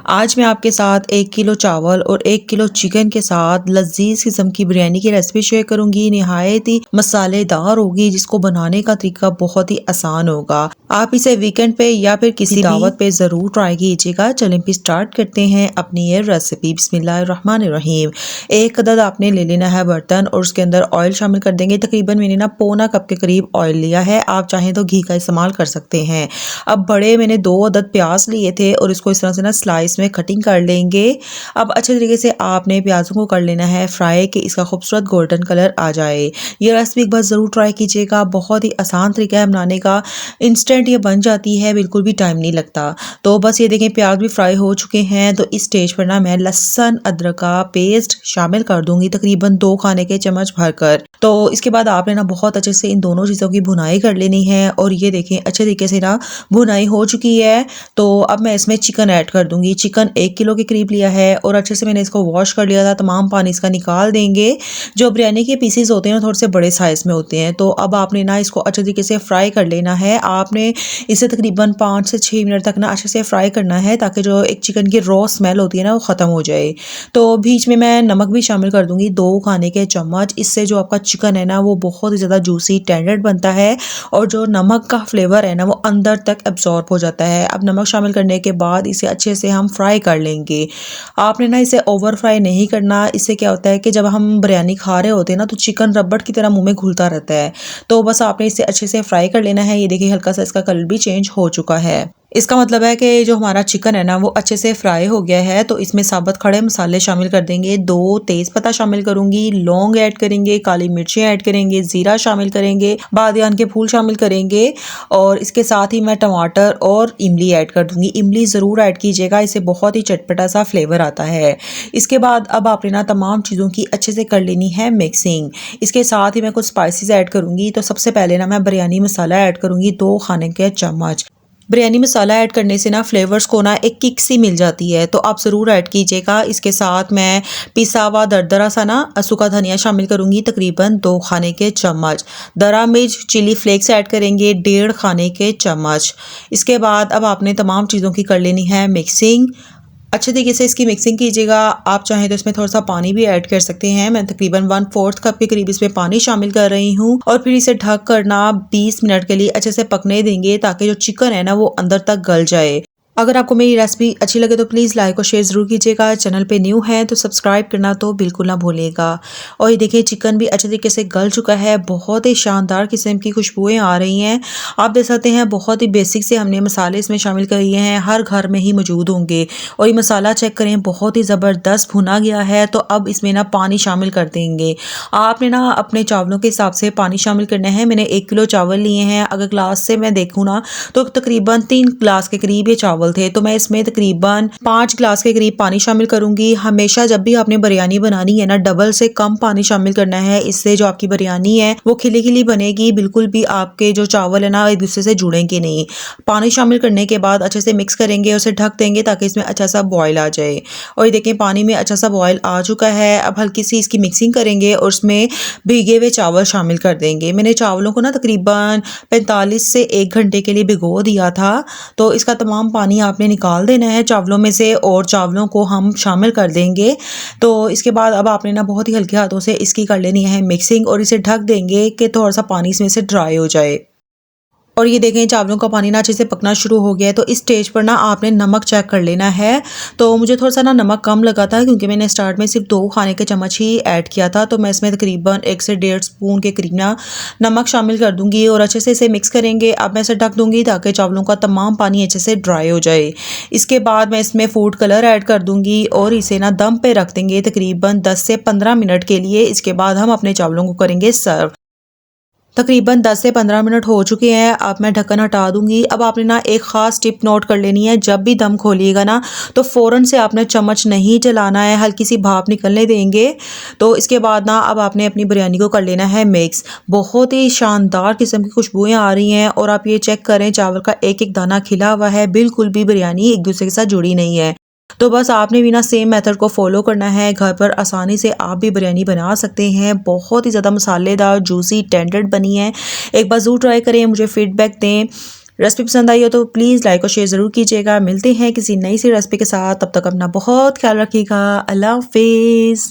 आज मैं आपके साथ 1 किलो चावल और 1 किलो चिकन के साथ लजीज किस्म की बिरयानी की रेसिपी शेयर करूंगी। निहायत ही मसालेदार होगी, जिसको बनाने का तरीका बहुत ही आसान होगा। आप इसे वीकेंड पे या फिर किसी दावत पे ज़रूर ट्राई कीजिएगा। चलें फिर स्टार्ट करते हैं अपनी ये रेसिपी। बिस्मिल्लाहिर्रहमानिर्रहीम। एक अदद आपने ले लेना है बर्तन और उसके अंदर ऑयल शामिल कर देंगे। तकरीबन मैंने ना पौना कप के करीब ऑयल लिया है। आप चाहें तो घी का इस्तेमाल कर सकते हैं। अब बड़े मैंने 2 अदद प्याज लिए थे और इसको इस तरह से ना स्लाइस में कटिंग कर लेंगे। अब अच्छे तरीके से आपने प्याजों को कर लेना है फ्राई, कि इसका खूबसूरत गोल्डन कलर आ जाए। ये रेसिपी एक बार ज़रूर ट्राई कीजिएगा। बहुत ही आसान तरीका है बनाने का, इंस्टेंट ये बन जाती है, बिल्कुल भी टाइम नहीं लगता। तो बस ये देखें प्याज भी फ्राई हो चुके हैं। तो इस स्टेज पर ना मैं लहसुन अदरक का पेस्ट शामिल कर दूंगी, तकरीबन 2 खाने के चम्मच भरकर। तो इसके बाद आपने ना बहुत अच्छे से इन दोनों चीज़ों की भुनाई कर लेनी है। और ये देखें अच्छे तरीके से ना भुनाई हो चुकी है। तो अब मैं इसमें चिकन ऐड कर दूंगी। चिकन 1 किलो के करीब लिया है और अच्छे से मैंने इसको वॉश कर लिया था। तमाम पानी इसका निकाल देंगे। जो बिरयानी के पीसेस होते हैं थोड़े से बड़े साइज में होते हैं। तो अब आपने ना इसको अच्छे तरीके से फ्राई कर लेना है। आपने इसे तकरीबन 5 से 6 मिनट तक ना अच्छे से फ्राई करना है, ताकि जो एक चिकन की रॉ स्मेल होती है ना वो ख़त्म हो जाए। तो बीच में मैं नमक भी शामिल कर दूंगी, 2 खाने के चम्मच। इससे जो आपका चिकन है ना वो बहुत ही ज़्यादा जूसी टेंडर बनता है और जो नमक का फ्लेवर है ना वो अंदर तक एब्जॉर्ब हो जाता है। अब नमक शामिल करने के बाद इसे अच्छे से हम फ्राई कर लेंगे। आपने ना इसे ओवर फ्राई नहीं करना। इससे क्या होता है कि जब हम बिरयानी खा रहे होते हैं ना तो चिकन रबड़ की तरह मुंह में घुलता रहता है। तो बस आपने इसे अच्छे से फ्राई कर लेना है। ये देखिए हल्का सा इसका कलर भी चेंज हो चुका है। इसका मतलब है कि जो हमारा चिकन है ना वो अच्छे से फ्राई हो गया है। तो इसमें साबुत खड़े मसाले शामिल कर देंगे। 2 तेज पत्ता शामिल करूंगी, लौंग ऐड करेंगे, काली मिर्चें ऐड करेंगे, जीरा शामिल करेंगे, बादियान के फूल शामिल करेंगे और इसके साथ ही मैं टमाटर और इमली ऐड कर दूंगी। इमली ज़रूर ऐड कीजिएगा, इससे बहुत ही चटपटा सा फ्लेवर आता है। इसके बाद अब आपने ना तमाम चीज़ों की अच्छे से कर लेनी है मिक्सिंग। इसके साथ ही मैं कुछ स्पाइसेस ऐड करूंगी। तो सबसे पहले ना मैं बिरयानी मसाला ऐड करूंगी, 2 खाने के चम्मच। बिरयानी मसाला ऐड करने से ना फ्लेवर्स को ना एक किक सी मिल जाती है, तो आप ज़रूर ऐड कीजिएगा। इसके साथ मैं पिसा हुआ दरदरा सा ना सूखा धनिया शामिल करूंगी, तकरीबन 2 खाने के चम्मच। दरा मिर्च चिली फ्लेक्स ऐड करेंगे, 1.5 खाने के चम्मच। इसके बाद अब आपने तमाम चीज़ों की कर लेनी है मिक्सिंग। अच्छे तरीके से इसकी मिक्सिंग कीजिएगा। आप चाहें तो इसमें थोड़ा सा पानी भी ऐड कर सकते हैं। मैं तकरीबन 1/4 कप के करीब इसमें पानी शामिल कर रही हूँ और फिर इसे ढक कर ना 20 मिनट के लिए अच्छे से पकने देंगे, ताकि जो चिकन है ना वो अंदर तक गल जाए। अगर आपको मेरी रेसिपी अच्छी लगे तो प्लीज़ लाइक और शेयर ज़रूर कीजिएगा। चैनल पे न्यू है तो सब्सक्राइब करना तो बिल्कुल ना भूलिएगा। और ये देखिए चिकन भी अच्छे तरीके से गल चुका है। बहुत ही शानदार किस्म की खुशबुएं आ रही हैं। आप देख सकते हैं बहुत ही बेसिक से हमने मसाले इसमें शामिल किए हैं, हर घर में ही मौजूद होंगे। और ये मसाला चेक करें, बहुत ही ज़बरदस्त भुना गया है। तो अब इसमें ना पानी शामिल कर देंगे। आपने ना अपने चावलों के हिसाब से पानी शामिल करना है। मैंने 1 किलो चावल लिए हैं। अगर ग्लास से मैं देखूँ ना तो तकरीबन 3 ग्लास के करीब ये चावल थे। तो मैं इसमें तकरीबन 5 ग्लास के करीब पानी शामिल करूंगी। हमेशा जब भी आपने बिरयानी बनानी है ना डबल से कम पानी शामिल करना है। इससे जो आपकी बिरयानी है वो खिली खिली बनेगी, बिल्कुल भी आपके जो चावल है ना एक दूसरे से जुड़ेंगे नहीं। पानी शामिल करने के बाद अच्छे से मिक्स करेंगे, उसे ढक देंगे ताकि इसमें अच्छा सा बॉयल आ जाए। और ये देखें पानी में अच्छा सा बॉयल आ चुका है। अब हल्की सी इसकी मिक्सिंग करेंगे और उसमें भीगे हुए चावल शामिल कर देंगे। मैंने चावलों को ना तकरीबन 45 से 1 घंटे के लिए भिगो दिया था। तो इसका तमाम पानी आपने निकाल देना है चावलों में से और चावलों को हम शामिल कर देंगे। तो इसके बाद अब आपने ना बहुत ही हल्के हाथों से इसकी कर लेनी है मिक्सिंग और इसे ढक देंगे कि थोड़ा सा पानी इसमें से ड्राई हो जाए। और ये देखें चावलों का पानी ना अच्छे से पकना शुरू हो गया है। तो इस स्टेज पर ना आपने नमक चेक कर लेना है। तो मुझे थोड़ा सा ना नमक कम लगा था, क्योंकि मैंने स्टार्ट में सिर्फ 2 खाने के चम्मच ही ऐड किया था। तो मैं इसमें तकरीबन 1 से 1.5 स्पून के करीब ना नमक शामिल कर दूंगी और अच्छे से इसे मिक्स करेंगे। अब मैं इसे ढक दूंगी ताकि चावलों का तमाम पानी अच्छे से ड्राई हो जाए। इसके बाद मैं इसमें फूड कलर ऐड कर दूंगी और इसे ना दम पे रख देंगे तकरीबन 10 से 15 मिनट के लिए। इसके बाद हम अपने चावलों को करेंगे सर्व। तकरीबन 10 से 15 मिनट हो चुके हैं। अब मैं ढक्कन हटा दूंगी। अब आपने ना एक ख़ास टिप नोट कर लेनी है। जब भी दम खोलिएगा ना तो फ़ौरन से आपने चम्मच नहीं चलाना है, हल्की सी भाप निकलने देंगे। तो इसके बाद ना अब आपने अपनी बिरयानी को कर लेना है मिक्स। बहुत ही शानदार किस्म की खुशबुएं आ रही हैं और आप ये चेक करें चावल का एक एक दाना खिला हुआ है, बिल्कुल भी बिरयानी एक दूसरे के साथ जुड़ी नहीं है। तो बस आपने भी ना सेम मेथड को फॉलो करना है। घर पर आसानी से आप भी बिरयानी बना सकते हैं। बहुत ही ज़्यादा मसालेदार जूसी टेंडर बनी है। एक बार ज़रूर ट्राई करें, मुझे फीडबैक दें। रेसिपी पसंद आई हो तो प्लीज़ लाइक और शेयर ज़रूर कीजिएगा। मिलते हैं किसी नई सी रेसिपी के साथ, तब तक अपना बहुत ख्याल रखिएगा। अल्लाह हाफ़िज़।